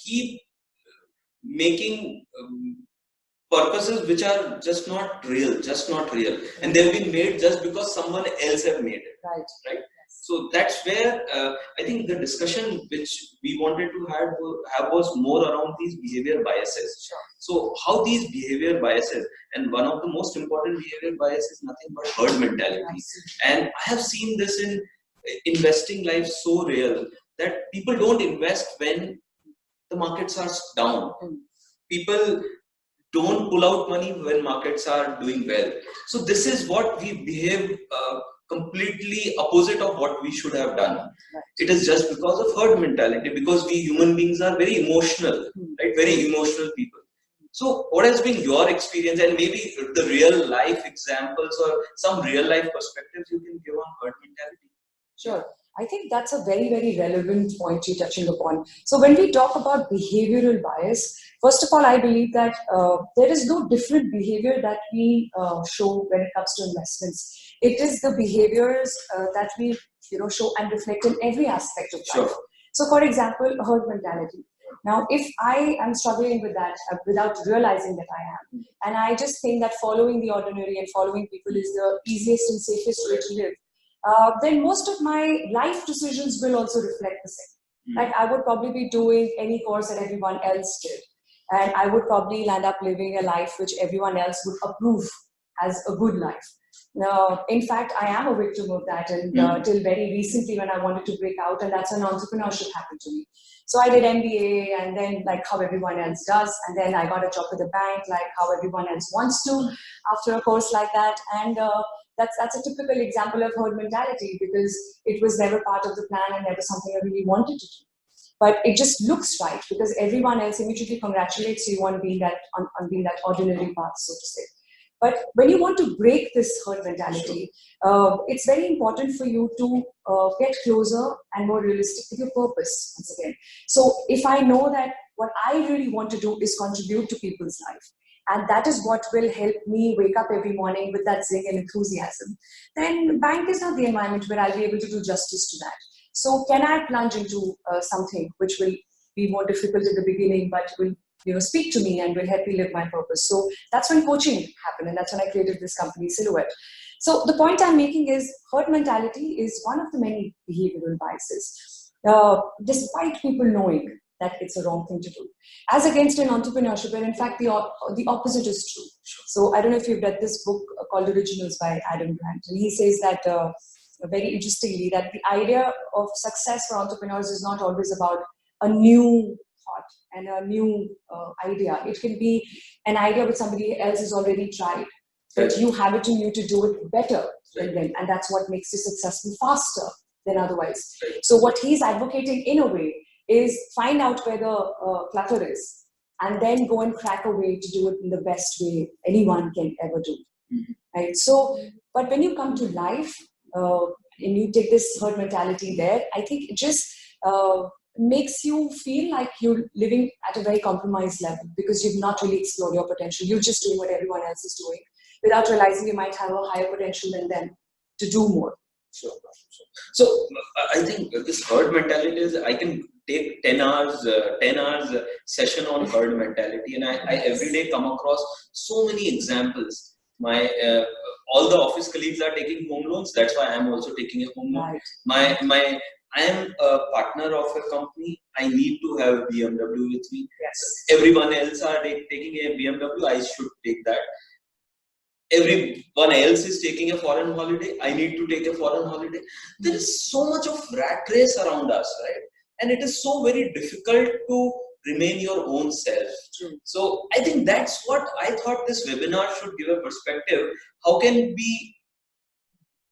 keep making purposes which are just not real, and they've been made just because someone else have made it. Right. So that's where I think the discussion which we wanted to have was more around these behavior biases. Sure. So how these behavior biases, and one of the most important behavior biases is nothing but herd mentality. Absolutely. And I have seen this in investing life so real that people don't invest when the markets are down. People don't pull out money when markets are doing well. So this is what we behave completely opposite of what we should have done. Right. It is just because of herd mentality, because we human beings are very emotional, right? Very emotional people. So what has been your experience, and maybe the real life examples or some real life perspectives you can give on herd mentality? Sure. I think that's a very, very relevant point you're touching upon. So when we talk about behavioral bias, first of all, I believe that there is no different behavior that we show when it comes to investments. It is the behaviors that we show and reflect in every aspect of life. Sure. So for example, herd mentality. Now, if I am struggling with that without realizing that I am, and I just think that following the ordinary and following people is the easiest and safest way to live, then most of my life decisions will also reflect the same. Like I would probably be doing any course that everyone else did. And I would probably land up living a life which everyone else would approve as a good life. Now, in fact, I am a victim of that. And till very recently when I wanted to break out, and that's when entrepreneurship happened to me. So I did MBA, and then like how everyone else does. And then I got a job with a bank, like how everyone else wants to after a course like that. And that's a typical example of herd mentality, because it was never part of the plan and never something I really wanted to do. But it just looks right because everyone else immediately congratulates you on being that ordinary path, so to say. But when you want to break this herd mentality, it's very important for you to get closer and more realistic with your purpose once again. So if I know that what I really want to do is contribute to people's life, and that is what will help me wake up every morning with that zing and enthusiasm, then bank is not the environment where I'll be able to do justice to that. So can I plunge into something which will be more difficult in the beginning, but will speak to me and will help me live my purpose? So that's when coaching happened, and that's when I created this company, Silhouette. So the point I'm making is herd mentality is one of the many behavioral biases, despite people knowing that it's a wrong thing to do. As against in entrepreneurship, where in fact the opposite is true. So I don't know if you've read this book called Originals by Adam Grant, and he says that very interestingly that the idea of success for entrepreneurs is not always about a new thought and a new idea. It can be an idea which somebody else has already tried, but you have it in you to do it better than them, and that's what makes you successful faster than otherwise. So what he's advocating in a way is find out where the clutter is, and then go and crack a way to do it in the best way anyone can ever do. Right? So, but when you come to life, and you take this herd mentality there, I think it just makes you feel like you're living at a very compromised level, because you've not really explored your potential. You're just doing what everyone else is doing without realizing you might have a higher potential than them to do more. Sure. So I think this herd mentality is, I can take 10 hours session on herd mentality, and I every day come across so many examples. My all the office colleagues are taking home loans. That's why I'm also taking a home loan. Right. I am a partner of a company. I need to have a BMW with me. Yes. Everyone else are taking a BMW. I should take that. Everyone else is taking a foreign holiday. I need to take a foreign holiday. There is so much of rat race around us, right? And it is so very difficult to remain your own self. So I think that's what I thought this webinar should give a perspective. How can we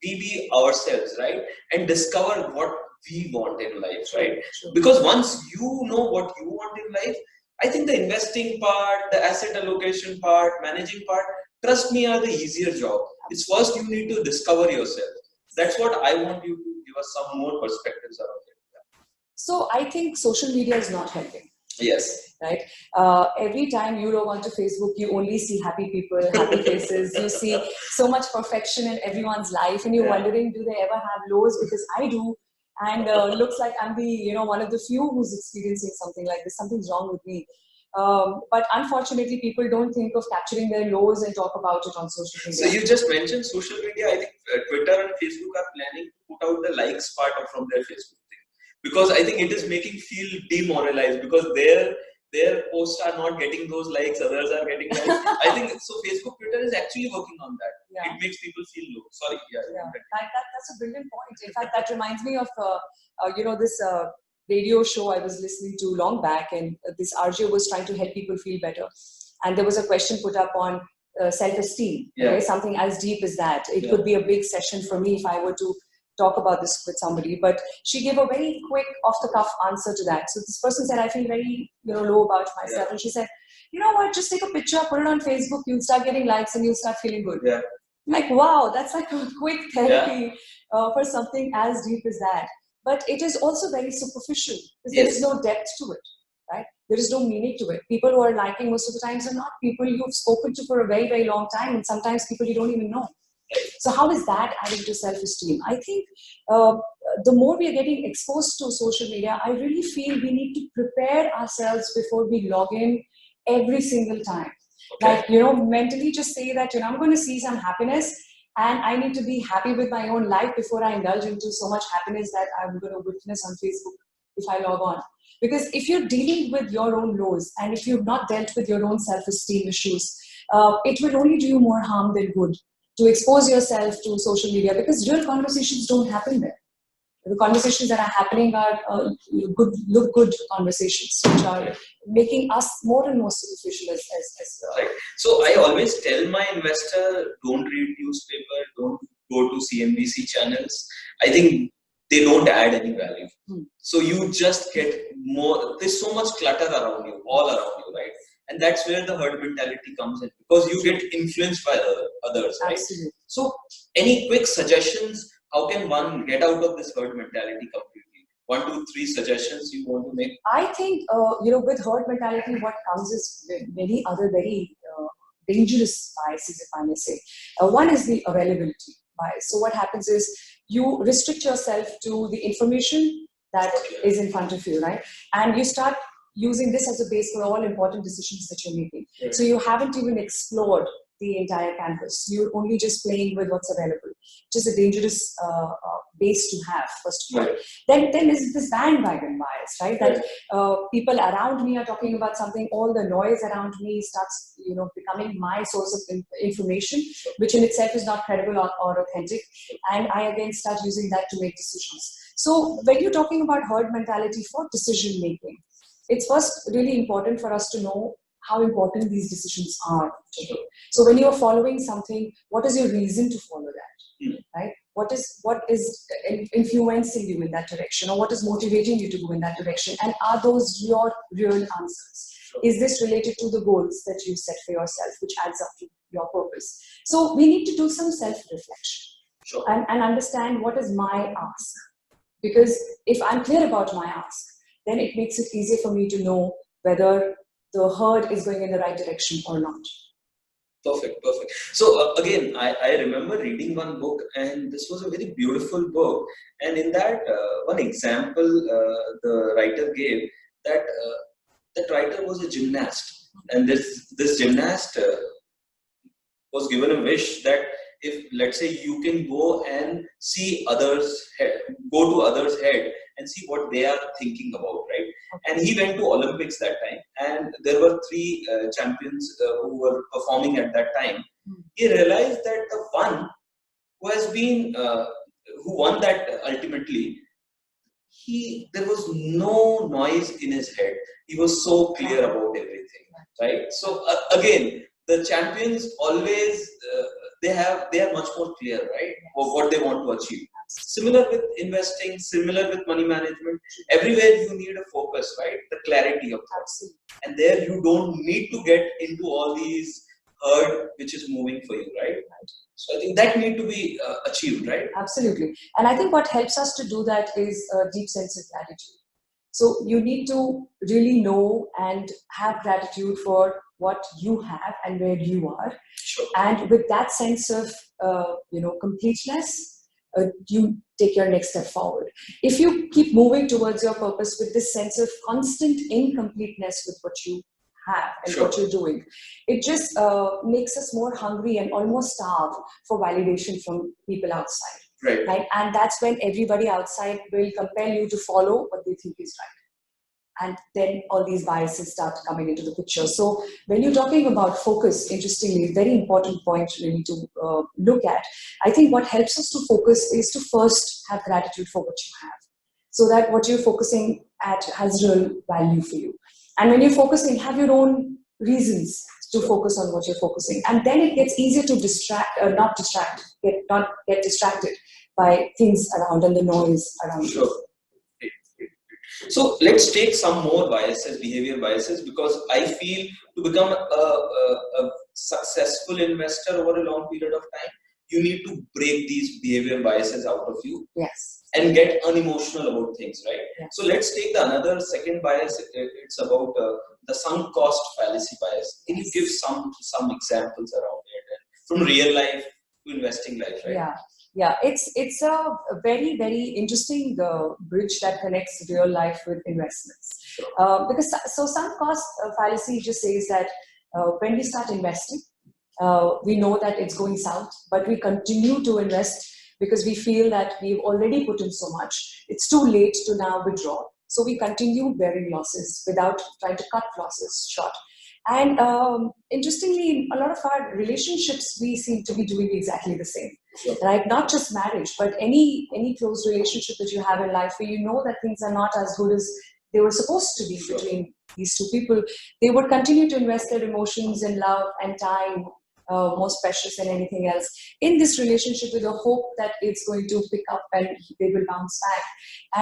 be ourselves, right? And discover what we want in life, right? Because once you know what you want in life, I think the investing part, the asset allocation part, managing part, trust me, are the easier job. It's first you need to discover yourself. That's what I want you to give us some more perspectives around it. So I think social media is not helping. Yes. Right. Every time you log onto Facebook, you only see happy people, happy faces. You see so much perfection in everyone's life, and you're wondering, do they ever have lows? Because I do. and looks like I'm the one of the few who's experiencing something like this. Something's wrong with me. But unfortunately, people don't think of capturing their lows and talk about it on social media. So you just mentioned social media. I think Twitter and Facebook are planning to put out the likes part from their Facebook thing, because I think it is making feel demoralized because their posts are not getting those likes, others are getting likes. I think so. Facebook, Twitter is actually working on that. Yeah. It makes people feel low. Sorry. Yeah. That's a brilliant point. In fact, that reminds me of this radio show I was listening to long back, and this RJ was trying to help people feel better. And there was a question put up on self-esteem. Yeah. Okay? Something as deep as that. It could be a big session for me if I were to talk about this with somebody. But she gave a very quick, off-the-cuff answer to that. So this person said, I feel very low about myself. And she said, you know what, just take a picture, put it on Facebook, you'll start getting likes and you'll start feeling good. Yeah. Like, wow, that's like a quick therapy for something as deep as that. But it is also very superficial because there is no depth to it, right? There is no meaning to it. People who are liking most of the times are not people you've spoken to for a very, very long time, and sometimes people you don't even know. So how is that adding to self-esteem? I think the more we are getting exposed to social media, I really feel we need to prepare ourselves before we log in every single time. Like, mentally just say that, I'm going to see some happiness and I need to be happy with my own life before I indulge into so much happiness that I'm going to witness on Facebook if I log on. Because if you're dealing with your own lows and if you've not dealt with your own self-esteem issues, it will only do you more harm than good to expose yourself to social media, because real conversations don't happen there. The conversations that are happening are good conversations, which are making us more and more superficial as Right. So I always tell my investor, don't read newspaper, don't go to CNBC channels. I think they don't add any value. So you just get more, there's so much clutter around you, all around you, right? And that's where the herd mentality comes in, because you get influenced by others, right? Absolutely. So any quick suggestions? How can one get out of this herd mentality completely? 1, 2, 3 suggestions you want to make? I think, with herd mentality, what comes is many other very dangerous biases, if I may say. One is the availability bias. So what happens is you restrict yourself to the information that is in front of you, right? And you start using this as a base for all important decisions that you're making. Right. So you haven't even explored the entire canvas. You're only just playing with what's available, which is a dangerous base to have, first of all. Right. Then there's this bandwagon bias, right? That people around me are talking about something, all the noise around me starts, becoming my source of information, which in itself is not credible or authentic. And I again start using that to make decisions. So when you're talking about herd mentality for decision making, it's first really important for us to know how important these decisions are. So when you're following something, what is your reason to follow that, right? What is influencing you in that direction, or what is motivating you to go in that direction? And are those your real answers? Is this related to the goals that you set for yourself, which adds up to your purpose? So we need to do some self-reflection and understand what is my ask. Because if I'm clear about my ask, then it makes it easier for me to know whether the herd is going in the right direction or not. Perfect. So again, I remember reading one book, and this was a very beautiful book. And in that, one example the writer gave, that that writer was a gymnast, and this gymnast was given a wish that if, let's say, you can go and see others' head, go to others' head and see what they are thinking about, right? And he went to Olympics that time, and there were 3 champions who were performing at that time. He realized that the one who has been, who won that ultimately, there was no noise in his head. He was so clear about everything, right? So again, the champions always, they are much more clear, right, of what they want to achieve. Similar with investing, similar with money management. Everywhere you need a focus, right? The clarity of thoughts. And there you don't need to get into all these herd which is moving for you, right? So I think that need to be achieved, right? Absolutely. And I think what helps us to do that is a deep sense of gratitude. So you need to really know and have gratitude for what you have and where you are. And with that sense of, completeness, you take your next step forward. If you keep moving towards your purpose with this sense of constant incompleteness with what you have and what you're doing, it just makes us more hungry and almost starve for validation from people outside. Right? And that's when everybody outside will compel you to follow what they think is right. And then all these biases start coming into the picture. So when you're talking about focus, interestingly, very important point really to look at. I think what helps us to focus is to first have gratitude for what you have, so that what you're focusing at has real value for you. And when you're focusing, have your own reasons to focus on what you're focusing. And then it gets easier to not get distracted by things around and the noise around you. So let's take some more biases, behavior biases, because I feel to become a successful investor over a long period of time, you need to break these behavior biases out of you. Yes. And get unemotional about things, right? Yes. So let's take the another second bias. It's about the sunk cost fallacy bias. Can you give some examples around it from real life to investing life, right? Yeah, it's a very, very interesting bridge that connects real life with investments. Because sunk cost fallacy just says that when we start investing, we know that it's going south, but we continue to invest because we feel that we've already put in so much. It's too late to now withdraw. So we continue bearing losses without trying to cut losses short. And interestingly, in a lot of our relationships, we seem to be doing exactly the same, right? Not just marriage, but any close relationship that you have in life where you know that things are not as good as they were supposed to be between these two people. They would continue to invest their emotions and love and time, most precious than anything else, in this relationship with the hope that it's going to pick up and they will bounce back.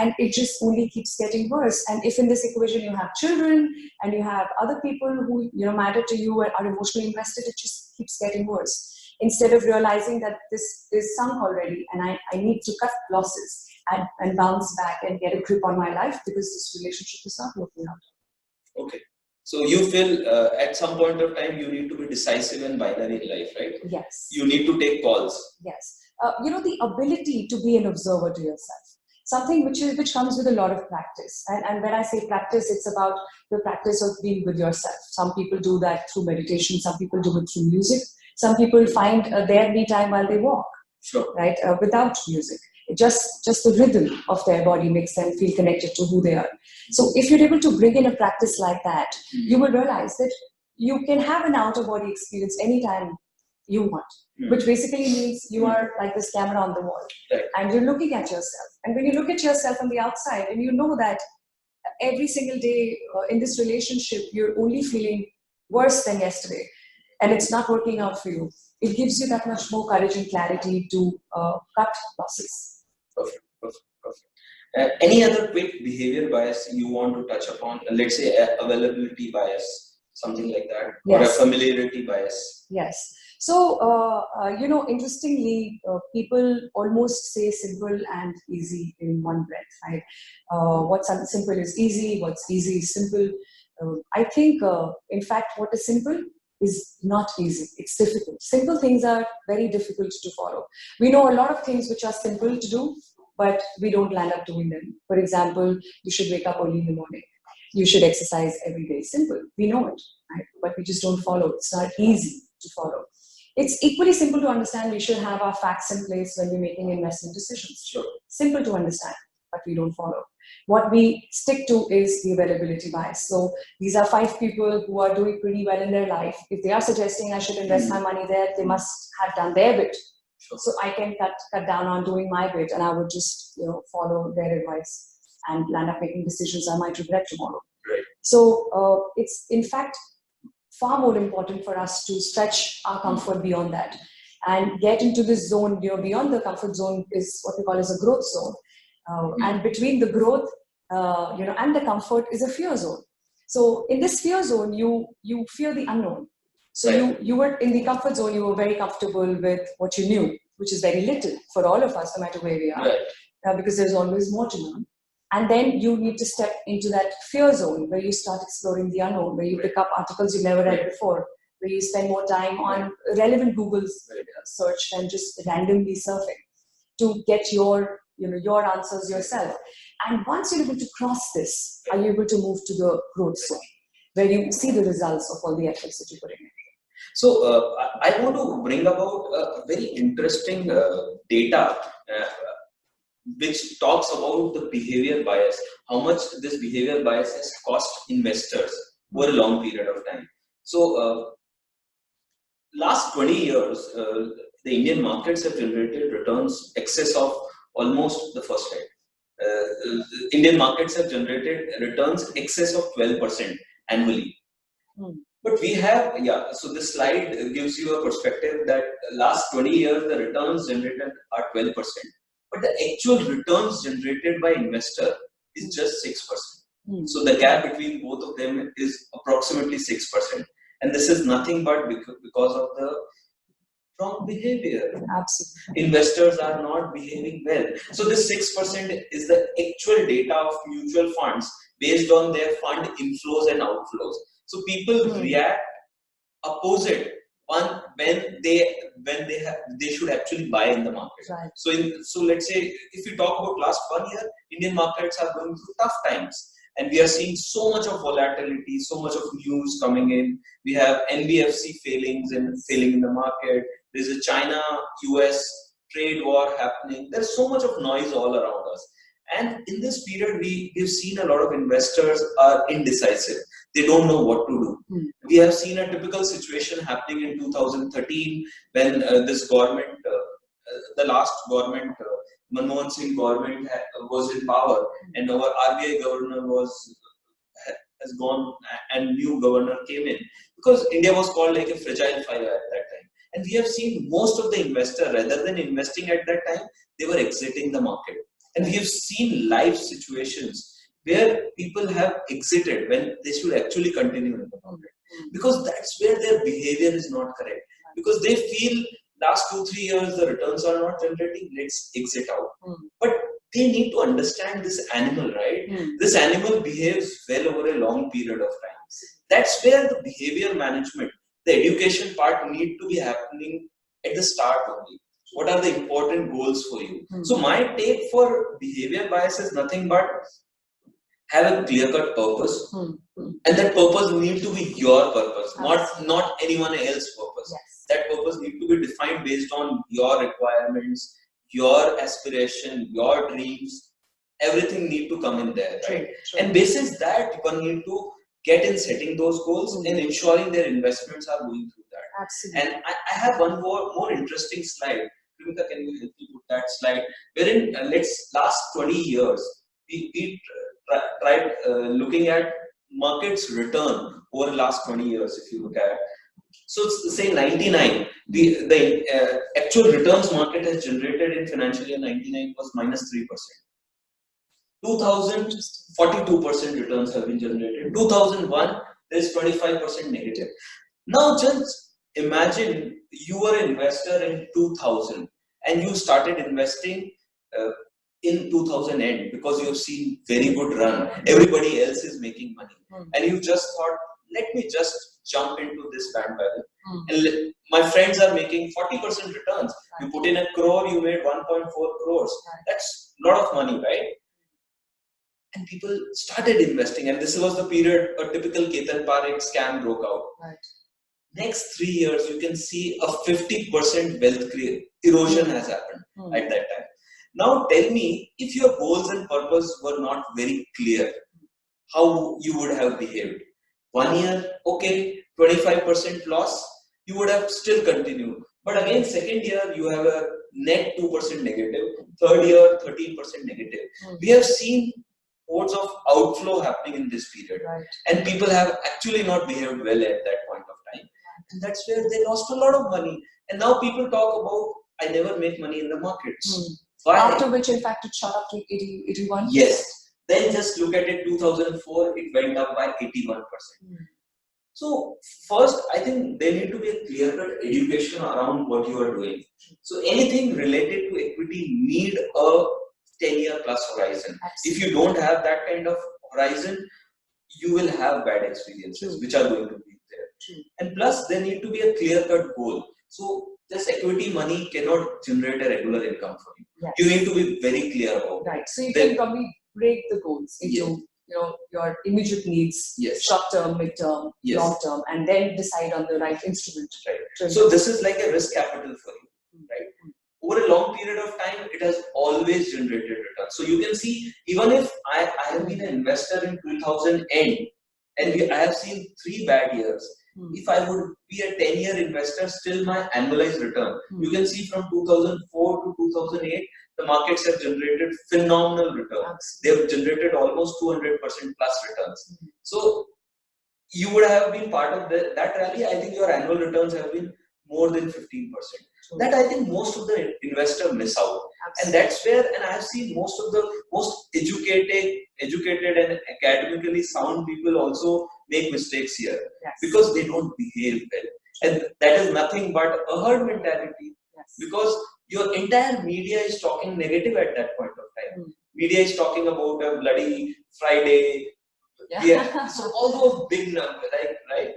And it just only keeps getting worse. And if in this equation you have children and you have other people who matter to you and are emotionally invested, it just keeps getting worse. Instead of realizing that this is sunk already and I need to cut losses and bounce back and get a grip on my life because this relationship is not working out. Okay. So you feel at some point of time you need to be decisive and binary in life, right? Yes. You need to take calls. Yes. The ability to be an observer to yourself. Something which comes with a lot of practice. And when I say practice, it's about the practice of being with yourself. Some people do that through meditation. Some people do it through music. Some people find their me time while they walk, right? Without music. Just the rhythm of their body makes them feel connected to who they are. So if you're able to bring in a practice like that, you will realize that you can have an outer body experience anytime you want, which basically means you are like this camera on the wall, and you're looking at yourself. And when you look at yourself from the outside, and you know that every single day in this relationship, you're only feeling worse than yesterday, and it's not working out for you, it gives you that much more courage and clarity to cut losses. Perfect. Any other quick behavior bias you want to touch upon? Let's say availability bias, something like that, or a familiarity bias. Yes. So, interestingly, people almost say simple and easy in one breath, right? What's simple is easy, what's easy is simple. I think, in fact, what is simple is not easy. It's difficult. Simple things are very difficult to follow. We know a lot of things which are simple to do, but we don't land up doing them. For example, you should wake up early in the morning. You should exercise every day. Simple. We know it, right? But we just don't follow. It's not easy to follow. It's equally simple to understand. We should have our facts in place when we're making investment decisions. Simple to understand, but we don't follow. What we stick to is the availability bias. So these are 5 people who are doing pretty well in their life. If they are suggesting I should invest my money there, they must have done their bit. So I can cut down on doing my bit, and I would just follow their advice and land up making decisions I might regret tomorrow. So it's in fact far more important for us to stretch our comfort beyond that and get into this zone. Beyond the comfort zone is what we call as a growth zone. And between the growth, and the comfort is a fear zone. So in this fear zone, you fear the unknown. So you were in the comfort zone. You were very comfortable with what you knew, which is very little for all of us, no matter where we are, because there's always more to learn. And then you need to step into that fear zone where you start exploring the unknown, where you pick up articles you never read before, where you spend more time on relevant Google search than just randomly surfing. to get your answers yourself. And once you're able to cross this, are you able to move to the growth zone, where you see the results of all the efforts that you put in? So I want to bring about a very interesting data which talks about the behavior bias, how much this behavior bias has cost investors over a long period of time. So last 20 years, the Indian markets have generated returns excess of almost the first slide. Indian markets have generated returns excess of 12% annually. But we have, so this slide gives you a perspective that last 20 years, the returns generated are 12%. But the actual returns generated by investor is just 6%. So the gap between both of them is approximately 6%. And this is nothing but because of the wrong behavior. Absolutely. Investors are not behaving well. So this 6% is the actual data of mutual funds based on their fund inflows and outflows. So people react opposite when they should actually buy in the market. Right. So let's say if you talk about last 1 year, Indian markets are going through tough times. And we are seeing so much of volatility, so much of news coming in. We have NBFC failing in the market. There's a China-US trade war happening. There's so much of noise all around us. And in this period, we've seen a lot of investors are indecisive. They don't know what to do. We have seen a typical situation happening in 2013 when this government, the last government, Manmohan Singh government was in power, and our RBI governor has gone and new governor came in, because India was called like a fragile five at that time. And we have seen most of the investors, rather than investing at that time, they were exiting the market. And we have seen live situations where people have exited when they should actually continue in the market, because that's where their behavior is not correct, because they feel last 2-3 years the returns are not generating, let's exit out. But they need to understand this animal, right? This animal behaves well over a long period of time. That's where the behavior management, the education part need to be happening at the start only. What are the important goals for you? So my take for behavior bias is nothing but have a clear-cut purpose, and that purpose need to be your purpose, not anyone else's purpose. Yes. That purpose need to be defined based on your requirements, your aspiration, your dreams. Everything need to come in there, right? True. And basis that, one need to get in setting those goals and ensuring their investments are going through that. Absolutely. And I have one more interesting slide. Primita, can you help me put that slide? Wherein last 20 years, we tried looking at markets return over the last 20 years, if you look at. So say 99, the actual returns market has generated in financial year 99 was minus 3%. 2000, 42% returns have been generated. 2001, there's 25% negative. Now just imagine you were an investor in 2000 and you started investing in 2000 end because you have seen very good run. Everybody else is making money. And you just thought, let me just jump into this bandwagon. And my friends are making 40% returns. You put in 1 crore, you made 1.4 crores. That's a lot of money, right? And people started investing, and this was the period a typical Ketan Parekh scam broke out. Right. Next 3 years, you can see a 50% wealth erosion has happened at that time. Now tell me, if your goals and purpose were not very clear, how you would have behaved? 1 year, okay, 25% loss, you would have still continued. But again, second year, you have a net 2% negative. Third year, 13% negative. We have seen hordes of outflow happening in this period. Right. And people have actually not behaved well at that point of time. And that's where they lost a lot of money. And now people talk about, I never make money in the markets. Why? After which, in fact, it shot up to 80, 81? Yes. Then just look at it, 2004, it went up by 81%. So first, I think there need to be a clear-cut education around what you are doing. So anything related to equity need a 10-year plus horizon. Absolutely. If you don't have that kind of horizon, you will have bad experiences which are going to be there. And plus, there need to be a clear-cut goal. So this equity money cannot generate a regular income for you. Yes. You need to be very clear about it. Right. So you can probably break the goals into your immediate needs, short term, mid term, long term, and then decide on the right instrument. Right. So this is like a risk capital for you, right? Over a long period of time, it has always generated returns. So you can see, even if I have been an investor in 2000 and I have seen 3 bad years. If I would be a 10-year investor, still my annualized return. You can see from 2004 to 2008, the markets have generated phenomenal returns. They have generated almost 200% plus returns. So you would have been part of that rally. I think your annual returns have been more than 15%. That I think most of the investors miss out. And that's where, and I've seen most of the most educated and academically sound people also make mistakes here because they don't behave well. And that is nothing but a herd mentality because your entire media is talking negative at that point of time. Media is talking about a bloody Friday. So all those big numbers, right?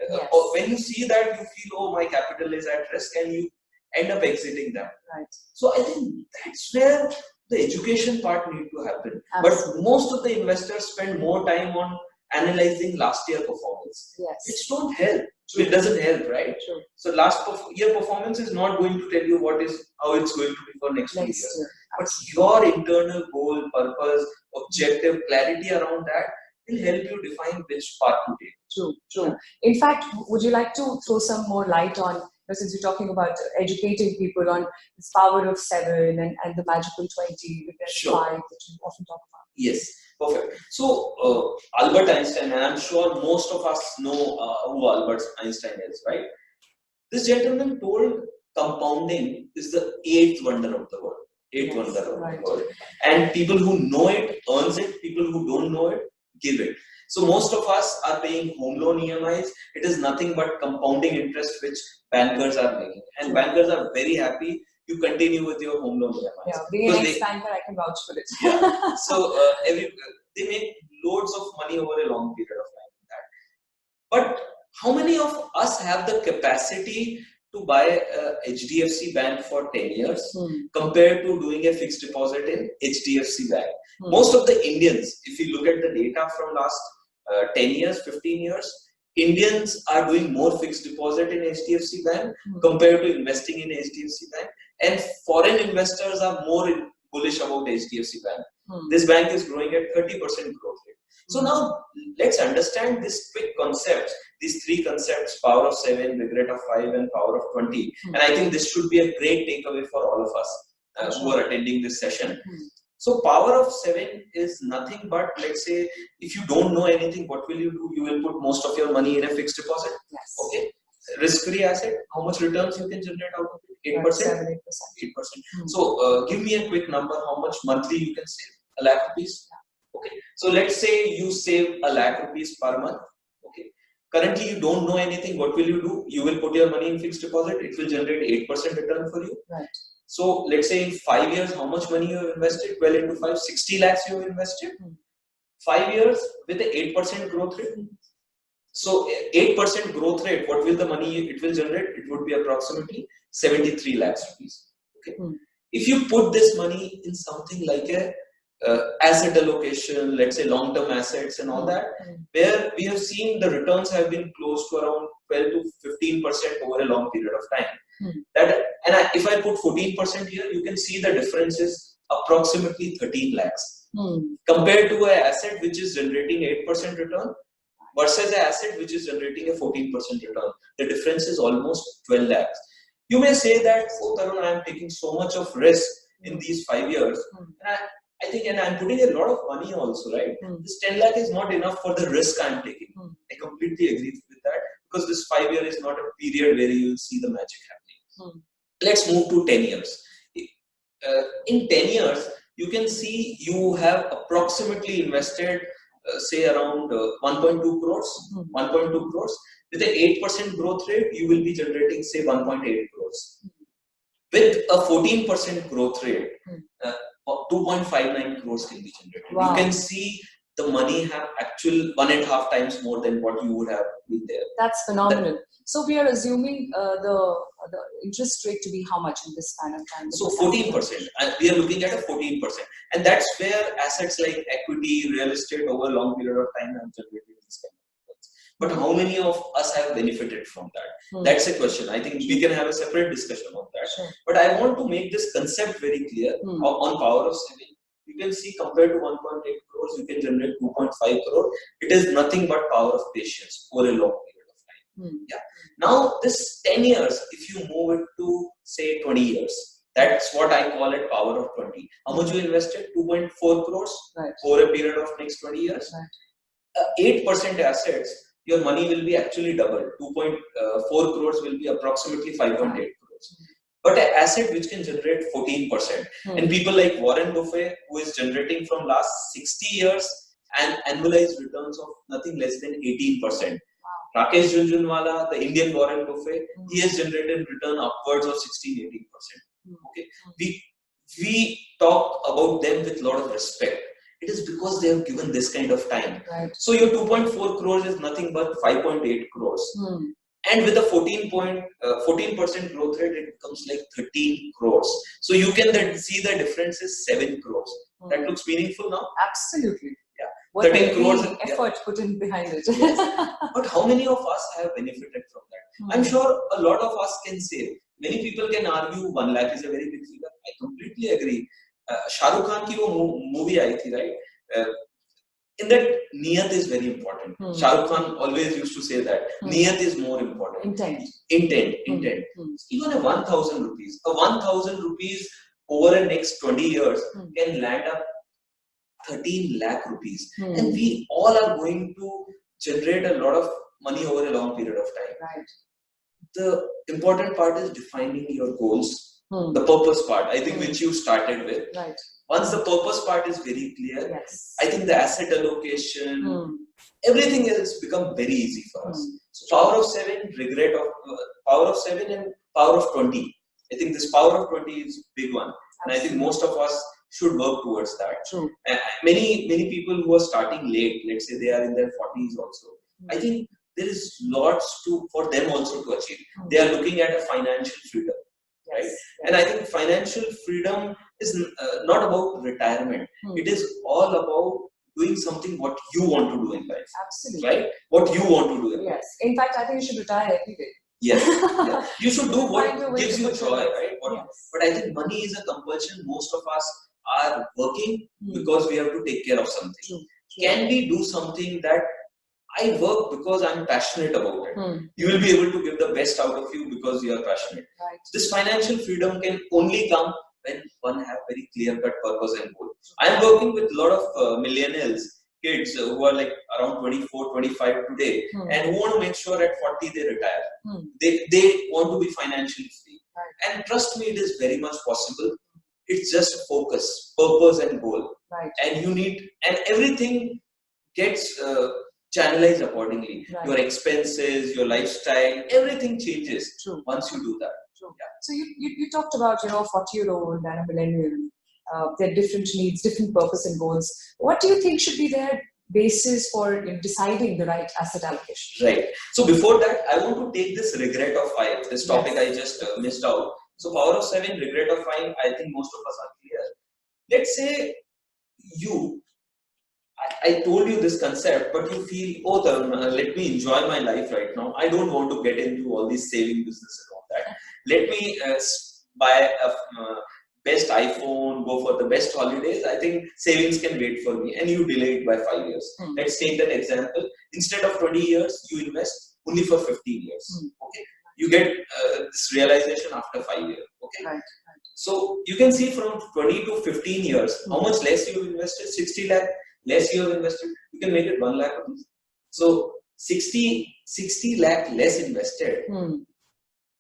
When you see that, you feel, oh, my capital is at risk, and you end up exiting them. Right. So I think that's where the education part need to happen. Absolutely. But most of the investors spend more time on analyzing last year performance. It don't help. It doesn't help, right? True. So last year performance is not going to tell you how it's going to be for next year. But your internal goal, purpose, objective, clarity around that will help you define which path to take. True. In fact, would you like to throw some more light on, since you're talking about educating people on this power of 7 and the magical 20, the best 5 that you often talk about? Yes, perfect. So, Albert Einstein, and I'm sure most of us know who Albert Einstein is, right? This gentleman told compounding is the 8th wonder of the world. 8th wonder of the world. And people who know it earns it, people who don't know it give it. So most of us are paying home loan EMIs. It is nothing but compounding interest which bankers are making. And bankers are very happy you continue with your home loan EMIs. Yeah, being an ex-banker, I can vouch for it. So they make loads of money over a long period of time in that. But how many of us have the capacity to buy a HDFC bank for 10 years compared to doing a fixed deposit in HDFC bank? Most of the Indians, if you look at the data from last 10 years, 15 years, Indians are doing more fixed deposit in HDFC bank compared to investing in HDFC bank. And foreign investors are more bullish about HDFC bank. This bank is growing at 30% growth rate. So now let's understand this quick concepts, these 3 concepts, power of 7, regret of 5, and power of 20. And I think this should be a great takeaway for all of us who are attending this session. So power of 7 is nothing but, let's say, if you don't know anything, what will you do? You will put most of your money in a fixed deposit. Okay. Risk-free asset, how much returns you can generate out of it? 8%? 7, 8%. So give me a quick number, how much monthly you can save? 1 lakh rupees. Okay. So let's say you save 1 lakh rupees per month. Okay. Currently you don't know anything. What will you do? You will put your money in fixed deposit. It will generate 8% return for you. Right. So let's say in 5 years, how much money you have invested? 12 into 5, 60 lakhs you have invested. 5 years with an 8% growth rate. So 8% growth rate, what will the money it will generate? It would be approximately 73 lakhs rupees. Okay. If you put this money in something like a asset allocation, let's say long-term assets and all that, where we have seen the returns have been close to around 12 to 15% over a long period of time. If I put 14% here, you can see the difference is approximately 13 lakhs compared to an asset which is generating 8% return versus an asset which is generating a 14% return. The difference is almost 12 lakhs. You may say that, oh Tarun, I am taking so much of risk in these 5 years. And I think, and I'm putting a lot of money also, right? This 10 lakh is not enough for the risk I'm taking. I completely agree with that because this 5 year is not a period where you will see the magic happening. Let's move to 10 years. In 10 years, you can see you have approximately invested, say around 1.2 crores, 1.2 crores. With an 8% growth rate, you will be generating, say, 1.8 crores. With a 14% growth rate, 2.59 crores can be generated. Wow. You can see the money have actual 1.5 times more than what you would have been there. That's phenomenal. So we are assuming the interest rate to be how much in this span of time? So 14%. We are looking at a 14%. And that's where assets like equity, real estate over a long period of time have generated this kind of returns. But how many of us have benefited from that? That's a question. I think we can have a separate discussion on that. Sure. But I want to make this concept very clear on power of saving. You can see compared to 1.8 crores, you can generate 2.5 crore. It is nothing but power of patience over a long period of time. Yeah. Now, this 10 years, if you move it to say 20 years, that's what I call it power of 20. How much you invested? 2.4 crores over a period of next 20 years. 8% assets, your money will be actually doubled. 2.4 crores will be approximately 5.8 crores. But an asset which can generate 14%. And people like Warren Buffett, who is generating from last 60 years and annualized returns of nothing less than 18%. Rakesh Jhunjhunwala, the Indian Warren Buffett, he has generated return upwards of 16-18%. Okay, we talk about them with a lot of respect. It is because they have given this kind of time. So your 2.4 crores is nothing but 5.8 crores. And with a 14% growth rate, it becomes like 13 crores. So you can then see the difference is 7 crores. That looks meaningful now? Absolutely. Yeah. What 13 crores effort put in behind it. But how many of us have benefited from that? I'm sure a lot of us can say. Many people can argue 1 lakh is a very big figure. I completely agree. Shah Rukh Khan ki wo movie aayi thi, right? In that, niyat is very important. Shah Rukh Khan always used to say that. Niyat is more important. Intent. Even a 1,000 rupees. A 1,000 rupees over the next 20 years can land up 13 lakh rupees. And we all are going to generate a lot of money over a long period of time. The important part is defining your goals. The purpose part, I think, which you started with. Once the purpose part is very clear, I think the asset allocation, everything else become very easy for us. So power of 7, power of 7 and power of 20. I think this power of 20 is a big one. And I think most of us should work towards that. Many people who are starting late, let's say they are in their 40s also, I think there is lots for them also to achieve. They are looking at a financial freedom. Right? And I think financial freedom is not about retirement. It is all about doing something what you want to do in life. Absolutely. Right? What you want to do in life. Yes. In fact, I think you should retire every day. Yes. You should do what gives you joy, right? But I think money is a compulsion. Most of us are working because we have to take care of something. Can we do something that I work because I'm passionate about it? You will be able to give the best out of you because you are passionate. This financial freedom can only come when one have very clear-cut purpose and goal. I am working with a lot of millennials, kids who are like around 24, 25 today, and who want to make sure at 40 they retire. They want to be financially free. And trust me, it is very much possible. It's just focus, purpose and goal. And you need, and everything gets channelized accordingly. Your expenses, your lifestyle, everything changes once you do that. So you talked about 40-year-old and a millennial. Their different needs, different purpose and goals. What do you think should be their basis for deciding the right asset allocation? Right. So before that, I want to take this regret of 5. This topic I just missed out. So power of 7, regret of 5. I think most of us are clear. Let's say I told you this concept, but you feel, oh, Tarun, let me enjoy my life right now. I don't want to get into all these saving business and all that. Let me buy a best iPhone, go for the best holidays. I think savings can wait for me, and you delay it by 5 years. Let's take that example. Instead of 20 years, you invest only for 15 years. Okay, you get this realization after 5 years. Okay, so you can see from 20 to 15 years how much less you invested. 60 lakh less you have invested. You can make it 1 lakh rupees. So 60 lakh less invested.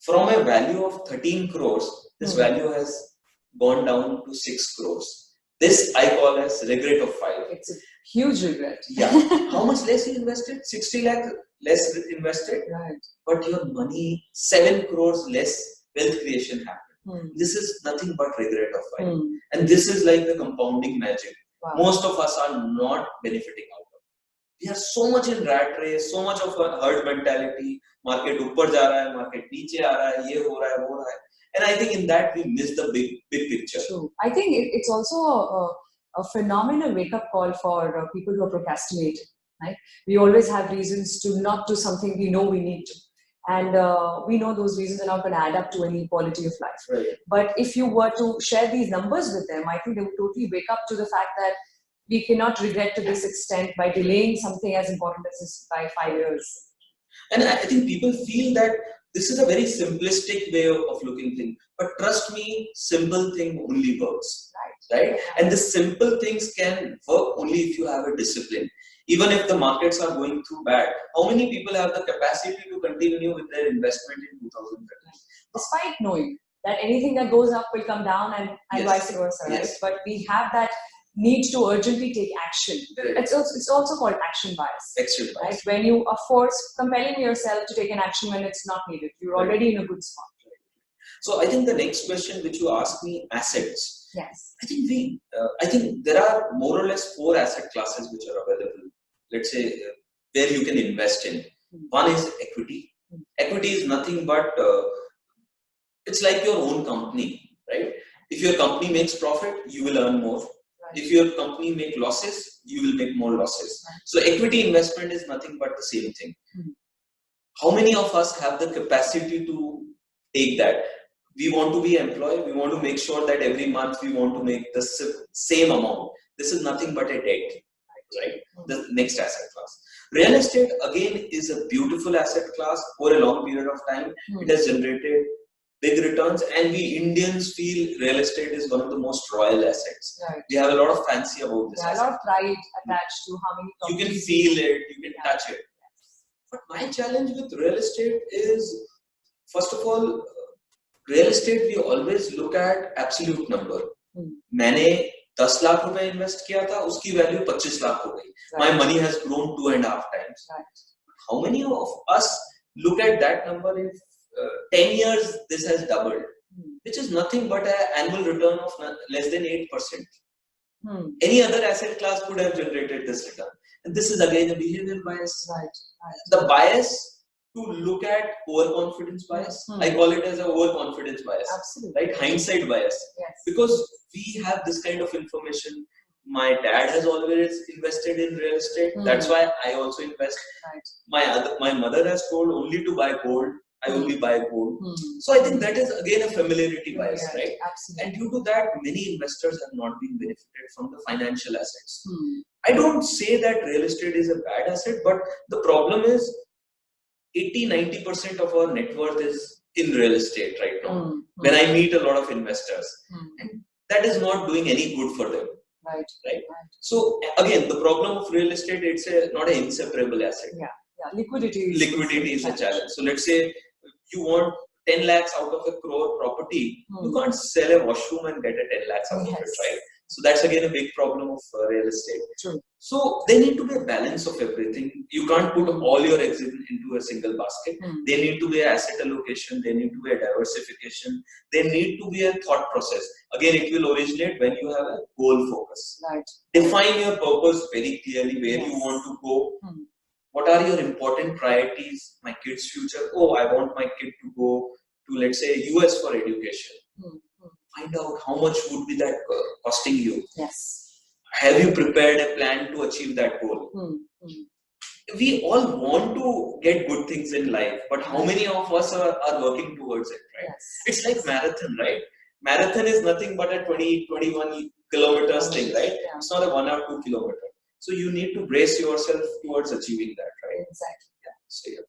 From a value of 13 crores, this value has gone down to 6 crores. This I call as regret of 5. It's a huge regret. Yeah. How much less you invested? 60 lakh less invested. But your money, 7 crores less wealth creation happened. This is nothing but regret of 5. And this is like the compounding magic. Wow. Most of us are not benefiting out of. We are so much in rat race, so much of a herd mentality. Market ऊपर जा रहा है, market नीचे आ रहा है, ये हो रहा है, वो हो रहा है. And I think in that we miss the big picture. True. I think it's also a phenomenal wake-up call for people who are procrastinating. Right? We always have reasons to not do something we know we need to. And we know those reasons are not going to add up to any quality of life. Right. But if you were to share these numbers with them, I think they would totally wake up to the fact that we cannot regret to this extent by delaying something as important as this by 5 years. And I think people feel that this is a very simplistic way of looking things. But trust me, simple thing only works. Right? And the simple things can work only if you have a discipline. Even if the markets are going through bad, how many people have the capacity to continue with their investment in 2013? Despite knowing that anything that goes up will come down and Yes. vice versa, right? Yes. But we have that need to urgently take action. Right. It's also called action bias. Action bias. Right? When you are compelling yourself to take an action when it's not needed. You're Right. already in a good spot. So I think the next question which you asked me, assets. Yes. I think there are more or less 4 asset classes which are available. Let's say where you can invest in. One is equity. Equity is nothing but it's like your own company, right? If your company makes profit, you will earn more. Right. If your company make losses, you will make more losses. Right. So equity investment is nothing but the same thing. How many of us have the capacity to take that? We want to be employed. We want to make sure that every month we want to make the same amount. This is nothing but a debt, right? The next asset class. Real estate again is a beautiful asset class for a long period of time. It has generated big returns, and we Indians feel real estate is one of the most royal assets. Right. We have a lot of fancy about this. A lot of pride attached to how many. You can feel it, you can touch it. Yes. But my challenge with real estate is, first of all, real estate we always look at absolute number. मैंने 10 लाख रुपए invest किया था, उसकी value 25 lakh हो गई. My money has grown 2.5 times. Right. How many of us look at that number in 10 years? This has doubled, which is nothing but an annual return of less than 8%. Any other asset class could have generated this return, and this is again a behavioral bias. Right. The bias to look at overconfidence bias. I call it as a overconfidence bias. Absolutely. Right? Hindsight bias. Yes. Because we have this kind of information. My dad has always invested in real estate. That's why I also invest. Right. My mother has told only to buy gold. I only buy gold. So I think that is again a familiarity bias, right? Absolutely. And due to that, many investors have not been benefited from the financial assets. I don't say that real estate is a bad asset, but the problem is 80-90% of our net worth is in real estate right now. When I meet a lot of investors, and that is not doing any good for them. Right. So again, the problem of real estate, it's not an inseparable asset. Yeah. Liquidity is a challenge. So let's say you want 10 lakhs out of a crore property, you can't sell a washroom and get a 10 lakhs out of it, right? So that's again a big problem of real estate. True. So there need to be a balance of everything. You can't put all your eggs into a single basket. There need to be an asset allocation. There need to be a diversification. There need to be a thought process. Again, it will originate when you have a goal focus. Right. Define your purpose very clearly, where you want to go. What are your important priorities? My kid's future. Oh, I want my kid to go to, let's say, US for education. Find out how much would be that costing you. Yes. Have you prepared a plan to achieve that goal? We all want to get good things in life, but how many of us are working towards it, right? Yes. It's like marathon, right? Marathon is nothing but a 21 kilometers thing, right? Yeah. It's not a 1 or 2 kilometers. So you need to brace yourself towards achieving that, right? Exactly. Yeah. So, yeah.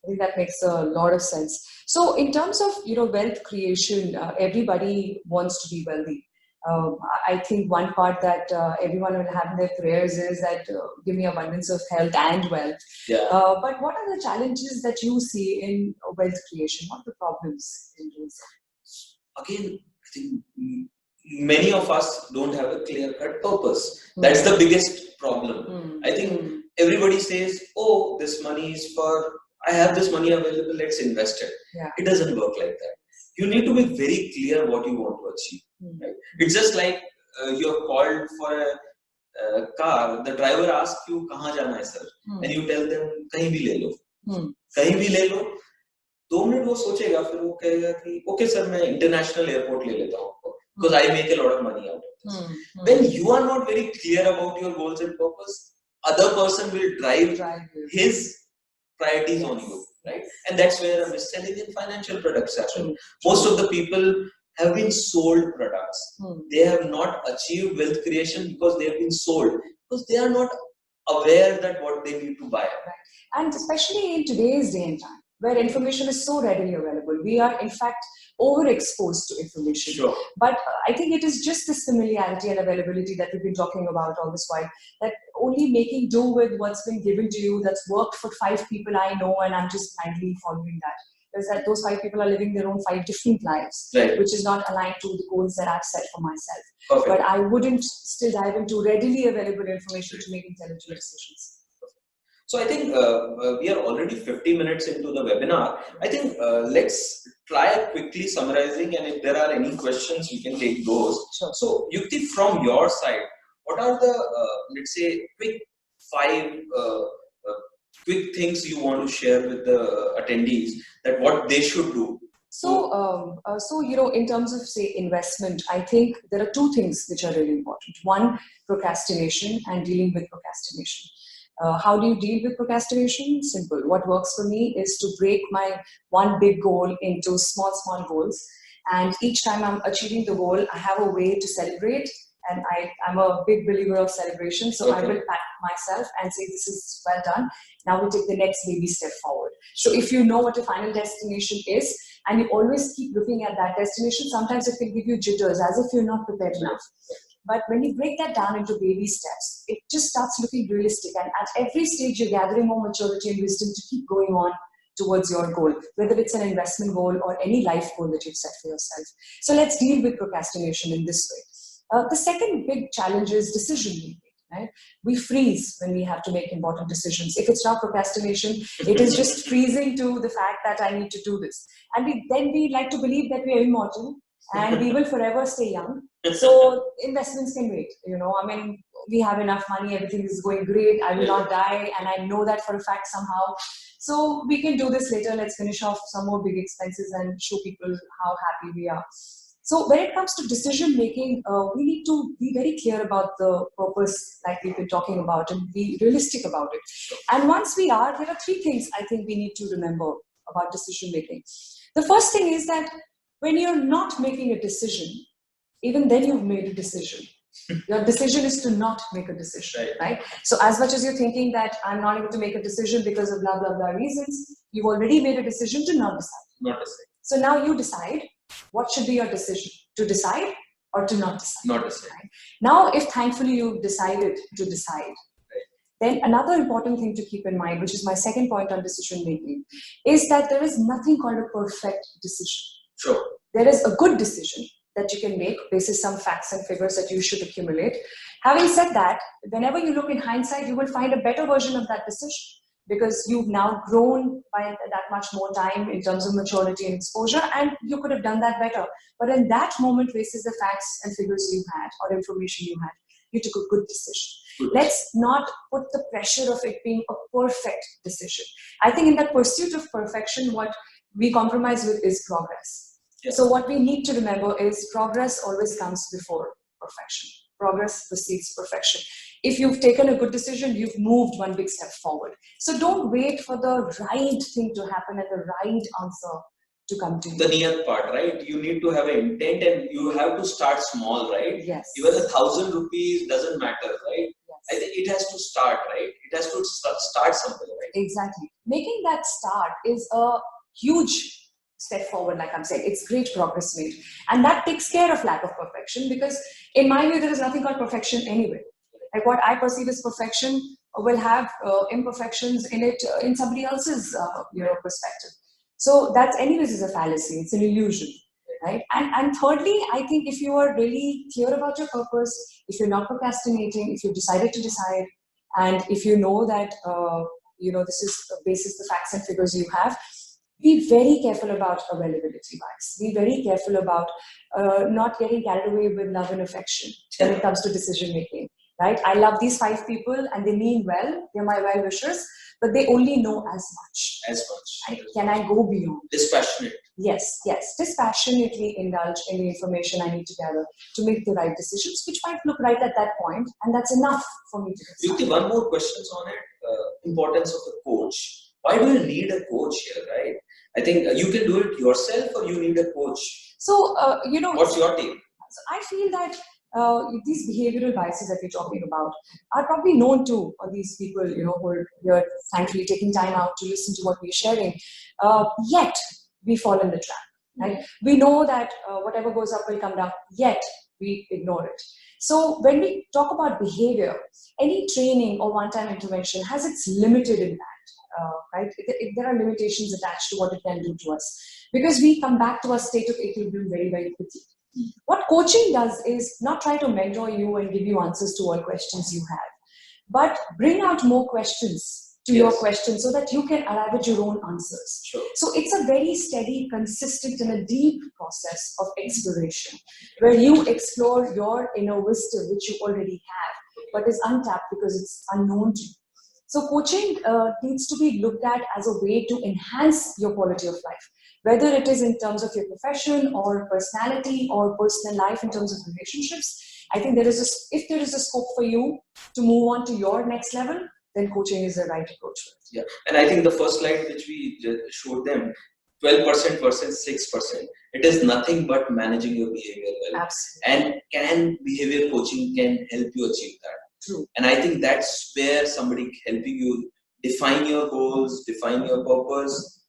I think that makes a lot of sense. So in terms of wealth creation, everybody wants to be wealthy. I think one part that everyone will have in their prayers is that give me abundance of health and wealth. Yeah. But what are the challenges that you see in wealth creation? What are the problems in doing so? Again, I think many of us don't have a clear-cut purpose. That's the biggest problem. I think everybody says, oh, this money is for, I have this money available, let's invest it. Yeah. It doesn't work like that. You need to be very clear what you want to achieve. Right? It's just like you're called for car, the driver asks you, "Kahan jana hai, sir?" And you tell them, "Kahin bhi le lo." Kahin bhi le lo. 2 minute वो सोचेगा, फिर वो कहेगा कि okay sir मैं international airport ले लेता हूँ because I make a lot of money out of this. When you are not very clear about your goals and purpose, other person will drive his priorities on you, right? And that's where I'm selling in financial products happen. Most of the people have been sold products. They have not achieved wealth creation because they have been sold, because they are not aware that what they need to buy. Right. And especially in today's day and time, where information is so readily available, we are in fact overexposed to information. Sure. But I think it is just this familiarity and availability that we've been talking about all this while, that only making do with what's been given to you, that's worked for 5 people I know, and I'm just blindly following that. Is that those 5 people are living their own 5 different lives, right, which is not aligned to the goals that I've set for myself. Perfect. But I wouldn't still dive into readily available information to make intelligent decisions. So I think we are already 50 minutes into the webinar. I think let's try quickly summarizing, and if there are any questions, we can take those. Sure. So Yukti, from your side, what are the, let's say, quick 5 quick things you want to share with the attendees, that what they should do? So, in terms of, say, investment, I think there are 2 things which are really important. One, procrastination and dealing with procrastination. How do you deal with procrastination? Simple. What works for me is to break my one big goal into small goals. And each time I'm achieving the goal, I have a way to celebrate. And I'm a big believer of celebration. So I will pat myself and say, this is well done. Now we take the next baby step forward. So if you know what your final destination is, and you always keep looking at that destination, sometimes it can give you jitters, as if you're not prepared enough. But when you break that down into baby steps, it just starts looking realistic. And at every stage, you're gathering more maturity and wisdom to keep going on towards your goal, whether it's an investment goal or any life goal that you've set for yourself. So let's deal with procrastination in this way. The second big challenge is decision making. Right? We freeze when we have to make important decisions. If it's not procrastination, it is just freezing to the fact that I need to do this. And we like to believe that we are immortal and we will forever stay young. So investments can wait. I mean, we have enough money, everything is going great, I will not die, and I know that for a fact somehow. So we can do this later. Let's finish off some more big expenses and show people how happy we are. So when it comes to decision making, we need to be very clear about the purpose, like we've been talking about, and be realistic about it. And once we are, there are 3 things I think we need to remember about decision making. The first thing is that when you're not making a decision, even then you've made a decision. Your decision is to not make a decision, right? So as much as you're thinking that I'm not able to make a decision because of blah, blah, blah reasons, you've already made a decision to not decide. Not decide. So now you decide. What should be your decision? To decide or to not decide? Not decide. Right? Now, if thankfully you've decided to decide, then another important thing to keep in mind, which is my second point on decision making, is that there is nothing called a perfect decision. Sure. There is a good decision that you can make based on some facts and figures that you should accumulate. Having said that, whenever you look in hindsight, you will find a better version of that decision, because you've now grown by that much more time in terms of maturity and exposure, and you could have done that better. But in that moment, basis the facts and figures you had or information you had, you took a good decision. Let's not put the pressure of it being a perfect decision. I think in that pursuit of perfection, what we compromise with is progress. Yes. So what we need to remember is progress always comes before perfection. Progress precedes perfection. If you've taken a good decision, you've moved one big step forward. So don't wait for the right thing to happen and the right answer to come to you. The niyat part, right? You need to have an intent and you have to start small, right? Yes. Even 1,000 rupees doesn't matter, right? Yes. I think it has to start, right? It has to start somewhere, right? Exactly. Making that start is a huge step forward, like I'm saying. It's great progress made. And that takes care of lack of perfection, because in my view, there is nothing called perfection anyway. Like what I perceive as perfection will have imperfections in it in somebody else's perspective. So that anyways is a fallacy. It's an illusion, right? And thirdly, I think if you are really clear about your purpose, if you're not procrastinating, if you've decided to decide, and if you know that this is basis the facts and figures you have, be very careful about availability bias. Be very careful about not getting carried away with love and affection when it comes to decision making. right? I love these 5 people and they mean well, they're my well-wishers, but they only know as much. As much. Right? Can I go beyond? Dispassionate. Yes. Dispassionately indulge in the information I need to gather to make the right decisions, which might look right at that point, and that's enough for me to decide. Yukti, one more question on it. Importance of a coach. Why do you need a coach here, right? I think you can do it yourself, or you need a coach. So, what's your take? So I feel that these behavioral biases that we're talking about are probably known to these people, who are here, thankfully taking time out to listen to what we're sharing. Yet we fall in the trap. Right? We know that whatever goes up will come down. Yet we ignore it. So when we talk about behavior, any training or one-time intervention has its limited impact. Right? There are limitations attached to what it can do to us, because we come back to a state of equilibrium very, very quickly. What coaching does is not try to mentor you and give you answers to all questions you have, but bring out more questions to your questions so that you can arrive at your own answers. Sure. So it's a very steady, consistent, and a deep process of exploration where you explore your inner wisdom, which you already have, but is untapped because it's unknown to you. So coaching needs to be looked at as a way to enhance your quality of life, whether it is in terms of your profession or personality or personal life in terms of relationships. I think if there is a scope for you to move on to your next level, then coaching is the right approach for it. Yeah, and I think the first slide which we showed them, 12% versus 6%, it is nothing but managing your behavior well. Absolutely. And behavior coaching can help you achieve that. True. And I think that's where somebody helping you define your goals, define your purpose,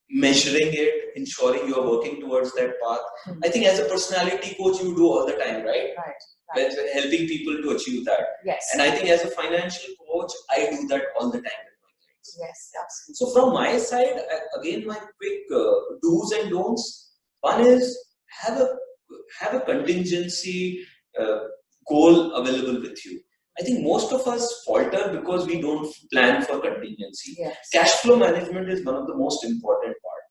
measuring it, ensuring you are working towards that path. I think as a personality coach, you do all the time, right? Right. Helping people to achieve that. Yes. And I think as a financial coach, I do that all the time with my clients. Yes, absolutely. So from my side, again, my quick do's and don'ts. One is have a contingency goal available with you. I think most of us falter because we don't plan for contingency. Yes. Cash flow management is one of the most important part.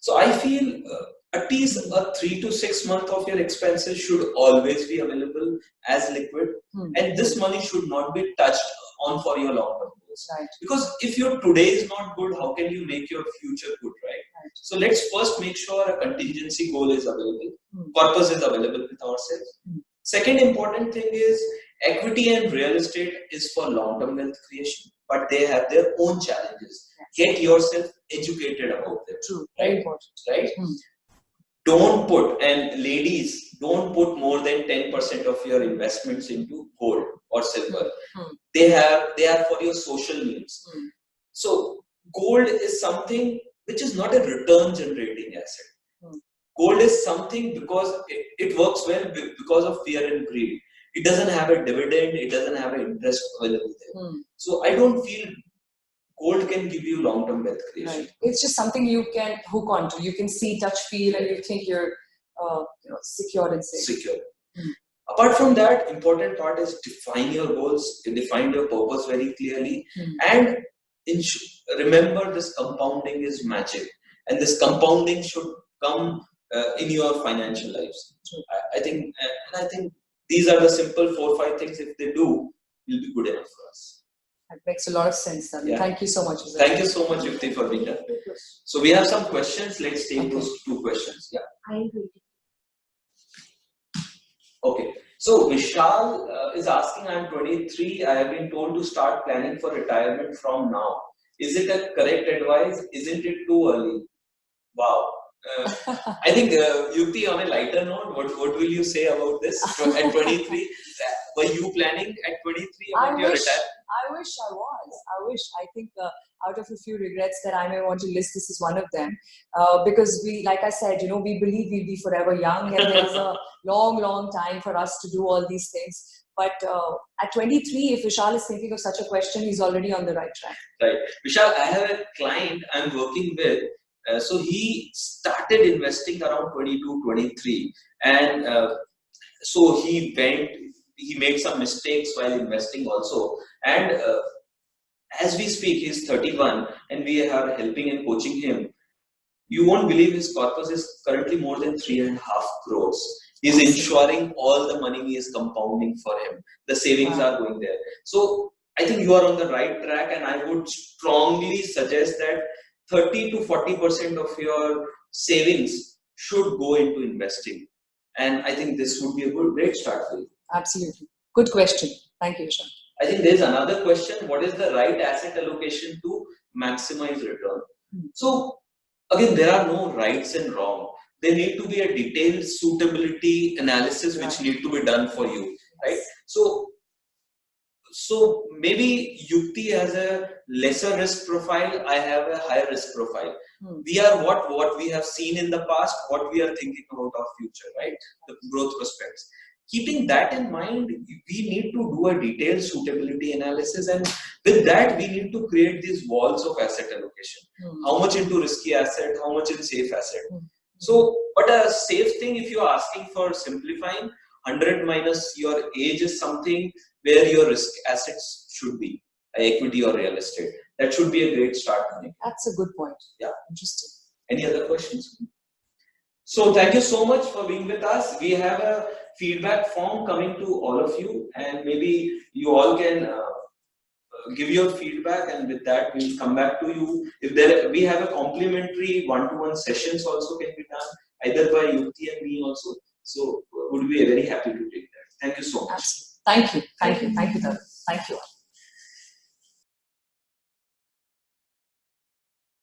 So I feel at least a 3 to 6 months of your expenses should always be available as liquid, and this money should not be touched on for your long-term goals. Right. Because if your today is not good, how can you make your future good, right? So let's first make sure a contingency goal is available, purpose is available with ourselves. Second important thing is equity and real estate is for long-term wealth creation, but they have their own challenges. Get yourself educated about them. True. Right? Very important. Right? Don't put, and ladies, don't put more than 10% of your investments into gold or silver. They are for your social needs. So gold is something which is not a return generating asset. Gold is something because it works well because of fear and greed. It doesn't have a dividend, it doesn't have an interest available there. So I don't feel gold can give you long-term wealth creation. Right. It's just something you can hook onto. You can see, touch, feel, and you think you're secure and safe. Secure. Apart from that, important part is define your goals, define your purpose very clearly, and remember this compounding is magic, and this compounding should come in your financial lives. I think these are the simple 4 or 5 things. If they do, will be good enough for us. That makes a lot of sense, Tarun. Yeah. Thank you so much. Thank you so much, Yukti, for being here. So we have some questions. Let's take those 2 questions. Yeah. I agree. Okay. So Vishal is asking, I'm 23. I have been told to start planning for retirement from now. Is it a correct advice? Isn't it too early? Wow. I think Yukti, on a lighter note, what will you say about this at 23? Were you planning at 23 about your retirement? I wish I was. I think out of a few regrets that I may want to list, this is one of them. Because we, like I said, we believe we'll be forever young, and there's a long, long time for us to do all these things. But at 23, if Vishal is thinking of such a question, he's already on the right track. Right. Vishal, I have a client I'm working with. So he started investing around 22, 23. And so he made some mistakes while investing also. And as we speak, he's 31 and we are helping and coaching him. You won't believe his corpus is currently more than 3.5 crores. He's ensuring all the money is compounding for him. The savings are going there. So I think you are on the right track, and I would strongly suggest that 30 to 40% of your savings should go into investing. And I think this would be a great start for you. Absolutely. Good question. Thank you, Vishal. I think there's another question. What is the right asset allocation to maximize return? So again, there are no rights and wrong. There need to be a detailed suitability analysis which need to be done for you, right? So maybe Yukti has a lesser risk profile, I have a higher risk profile. We are what we have seen in the past, what we are thinking about our future, right? The growth prospects. Keeping that in mind, we need to do a detailed suitability analysis, and with that, we need to create these walls of asset allocation. How much into risky asset, how much in safe asset. So, but a safe thing, if you're asking for simplifying, 100 minus your age is something where your risk assets should be, equity or real estate. That should be a great start. That's a good point. Yeah. Interesting. Any other questions? So thank you so much for being with us. We have a feedback form coming to all of you, and maybe you all can give your feedback, and with that we'll come back to you. If we have a complimentary one-to-one sessions also can be done, either by Yukti and me also. So would be very happy to take that. Thank you so much. Absolutely. Thank you. Thank you, Tarun. Thank you.